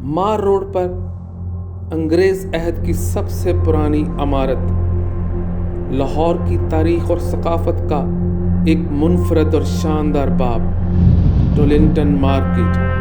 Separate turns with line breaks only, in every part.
مار روڈ پر انگریز عہد کی سب سے پرانی عمارت، لاہور کی تاریخ اور ثقافت کا ایک منفرد اور شاندار باب، ٹولنٹن مارکیٹ۔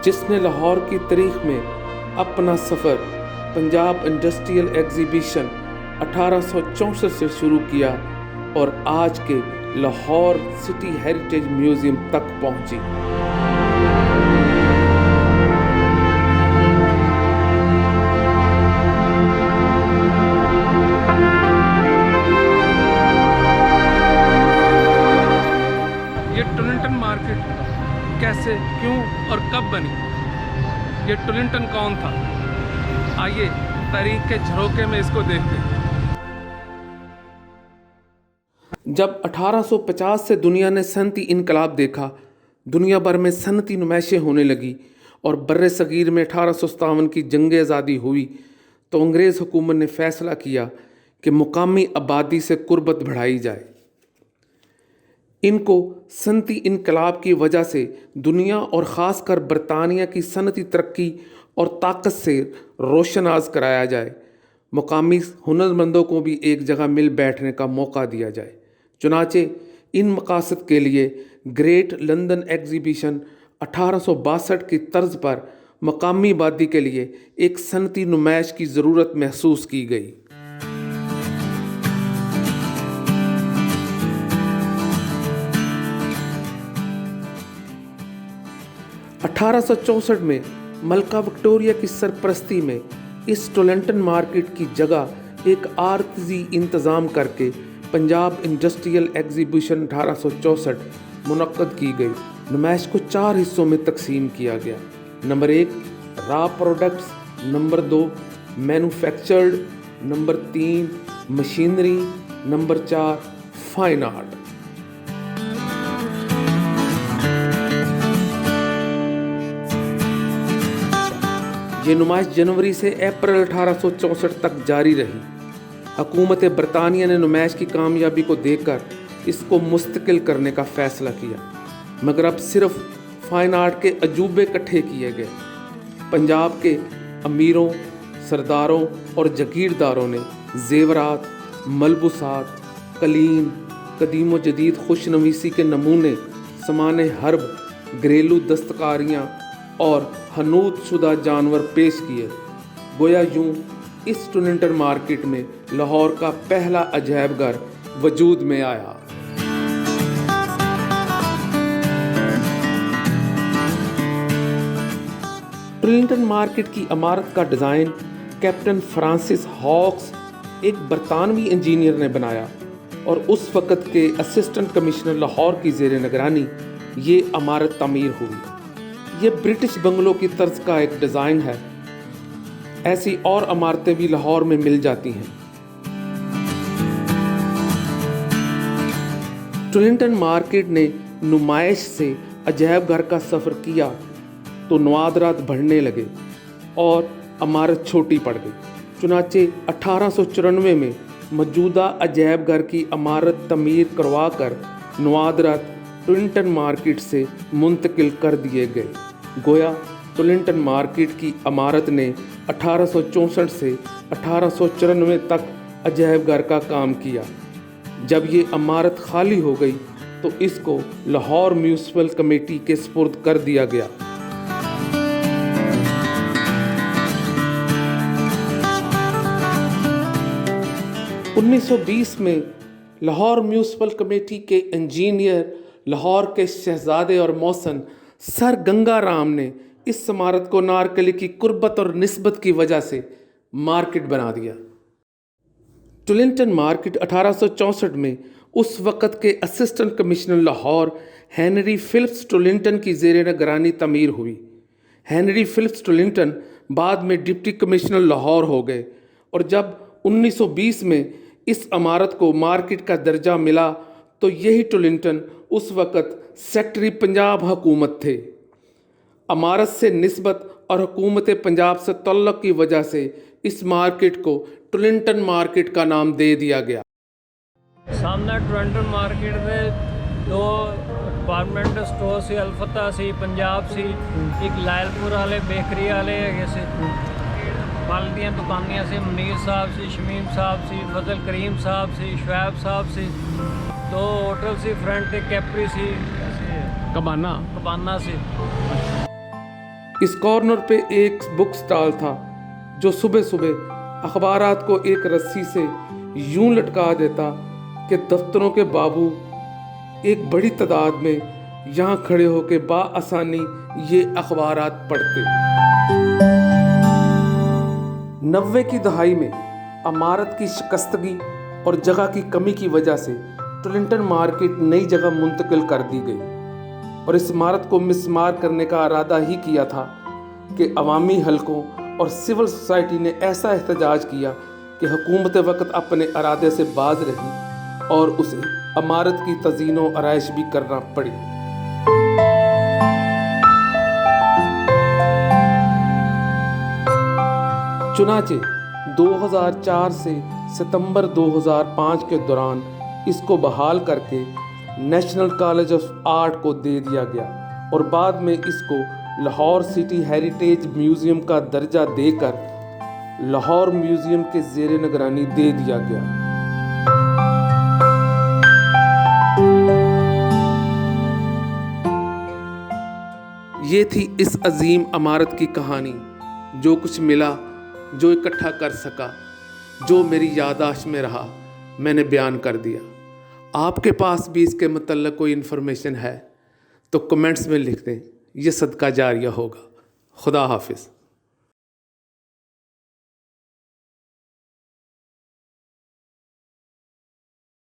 جس نے لاہور کی تاریخ میں اپنا سفر پنجاب انڈسٹریل ایگزیبیشن 1864 سے شروع کیا اور آج کے لاہور سٹی ہیریٹیج میوزیم تک پہنچی۔
یہ ٹولنٹن مارکیٹ کیسے، کیوں اور کب بنی؟ یہ ٹولنٹن کون تھا؟ آئیے تاریخ کے جھروکے میں اس کو دیکھتے ہیں۔
جب 1850 سے دنیا نے صنعتی انقلاب دیکھا، دنیا بھر میں صنعتی نمائشیں ہونے لگی اور بر صغیر میں 1857 کی جنگ آزادی ہوئی، تو انگریز حکومت نے فیصلہ کیا کہ مقامی آبادی سے قربت بڑھائی جائے۔ ان کو صنعتی انقلاب کی وجہ سے دنیا اور خاص کر برطانیہ کی صنعتی ترقی اور طاقت سے روشناس کرایا جائے، مقامی ہنرمندوں کو بھی ایک جگہ مل بیٹھنے کا موقع دیا جائے۔ چنانچہ ان مقاصد کے لیے گریٹ لندن ایگزیبیشن 1862 کی طرز پر مقامی آبادی کے لیے ایک صنعتی نمائش کی ضرورت محسوس کی گئی۔ 1864 میں ملکہ وکٹوریہ کی سرپرستی میں اس ٹولنٹن مارکیٹ کی جگہ ایک عارضی انتظام کر کے پنجاب انڈسٹریل ایگزیبیشن 1864 منعقد کی گئی۔ نمائش کو 4 حصوں میں تقسیم کیا گیا۔ Number 1 raw products, number 2 manufactured, number 3 machinery, number 4 fine art. یہ نمائش جنوری سے اپریل 1864 تک جاری رہی۔ حکومت برطانیہ نے نمائش کی کامیابی کو دیکھ کر اس کو مستقل کرنے کا فیصلہ کیا، مگر اب صرف فائن آرٹ کے عجوبے اکٹھے کیے گئے۔ پنجاب کے امیروں، سرداروں اور جاگیرداروں نے زیورات، ملبوسات، قلین، قدیم و جدید خوش نویسی کے نمونے، سامان حرب، گھریلو دستکاریاں اور حنوط شدہ جانور پیش کیے۔ گویا یوں اس ٹولنٹن مارکیٹ میں لاہور کا پہلا عجائب گھر وجود میں آیا۔ ٹولنٹن مارکیٹ کی عمارت کا ڈیزائن کیپٹن فرانسس ہاکس، ایک برطانوی انجینئر نے بنایا اور اس وقت کے اسسٹنٹ کمشنر لاہور کی زیر نگرانی یہ عمارت تعمیر ہوئی۔ یہ برٹش بنگلوں کی طرز کا ایک ڈیزائن ہے۔ ایسی اور عمارتیں بھی لاہور میں مل جاتی ہیں۔ ٹولنٹن مارکیٹ نے نمائش سے عجائب گھر کا سفر کیا تو نوادرات بڑھنے لگے اور عمارت چھوٹی پڑ گئی۔ چنانچہ 1894 میں موجودہ عجائب گھر کی عمارت تعمیر کروا کر نوادرات ٹولنٹن مارکیٹ سے منتقل کر دیے گئے۔ گویا ٹولنٹن مارکیٹ کی عمارت نے 1864 سے 1894 تک عجائب گھر کا کام کیا۔ جب یہ عمارت خالی ہو گئی تو اس کو لاہور میونسپل کمیٹی کے سپرد کر دیا گیا۔ 1920 میں لاہور میونسپل کمیٹی کے انجینئر، لاہور کے شہزادے اور محسن سر گنگا رام نے اس عمارت کو نارکلی کی قربت اور نسبت کی وجہ سے مارکیٹ بنا دیا۔ ٹولنٹن مارکیٹ 1864 میں اس وقت کے assistant commissioner Lahore Henry Phillips Tollinton کی زیر نگرانی تعمیر ہوئی۔ ہینری فلپس ٹولنٹن بعد میں ڈپٹی کمشنر لاہور ہو گئے، اور جب 1920 میں اس عمارت کو مارکیٹ کا درجہ ملا تو یہی ٹولنٹن اس وقت سیکٹری پنجاب حکومت تھے۔ عمارت سے نسبت اور حکومت پنجاب سے تعلق کی وجہ سے اس مارکیٹ کو ٹولنٹن مارکیٹ کا نام دے دیا گیا۔
سامنے ٹورنٹن مارکیٹ دے دو ڈپارٹمنٹ سٹور سی، الفتح سی، پنجاب سی، ایک لائل پور والے بیکری والے ہے سی، پھل دیاں دکانیاں سی، منیر صاحب سی، شمیم صاحب سی، فضل کریم صاحب سی، شعیب صاحب سی، دو ہوٹل سی، فرنٹ تے کیپری سی، کبانہ سی۔
اس کارنر پہ ایک بک سٹال تھا جو صبح صبح اخبارات کو ایک رسی سے یوں لٹکا دیتا کہ دفتروں کے بابو ایک بڑی تعداد میں یہاں کھڑے ہو کے بآسانی یہ اخبارات پڑھتے۔ 90 کی دہائی میں عمارت کی شکستگی اور جگہ کی کمی کی وجہ سے ٹولنٹن مارکیٹ نئی جگہ منتقل کر دی گئی، اور اس عمارت کو مسمار کرنے کا ارادہ ہی کیا تھا کہ عوامی حلقوں اور سول سوسائٹی نے ایسا احتجاج کیا کہ حکومت وقت اپنے ارادے سے باز رہی اور اسے عمارت کی تزئین و آرائش بھی کرنا پڑی۔ چنانچہ 2004 سے ستمبر 2005 کے دوران اس کو بحال کر کے نیشنل کالج آف آرٹ کو دے دیا گیا، اور بعد میں اس کو لاہور سٹی ہیریٹیج میوزیم کا درجہ دے کر لاہور میوزیم کے زیر نگرانی دے دیا گیا۔ یہ تھی اس عظیم عمارت کی کہانی۔ جو کچھ ملا، جو اکٹھا کر سکا، جو میری یادداشت میں رہا، میں نے بیان کر دیا۔ آپ کے پاس بھی اس کے متعلق کوئی انفارمیشن ہے تو کمنٹس میں لکھ دیں، یہ صدقہ جاریہ ہوگا۔ خدا حافظ۔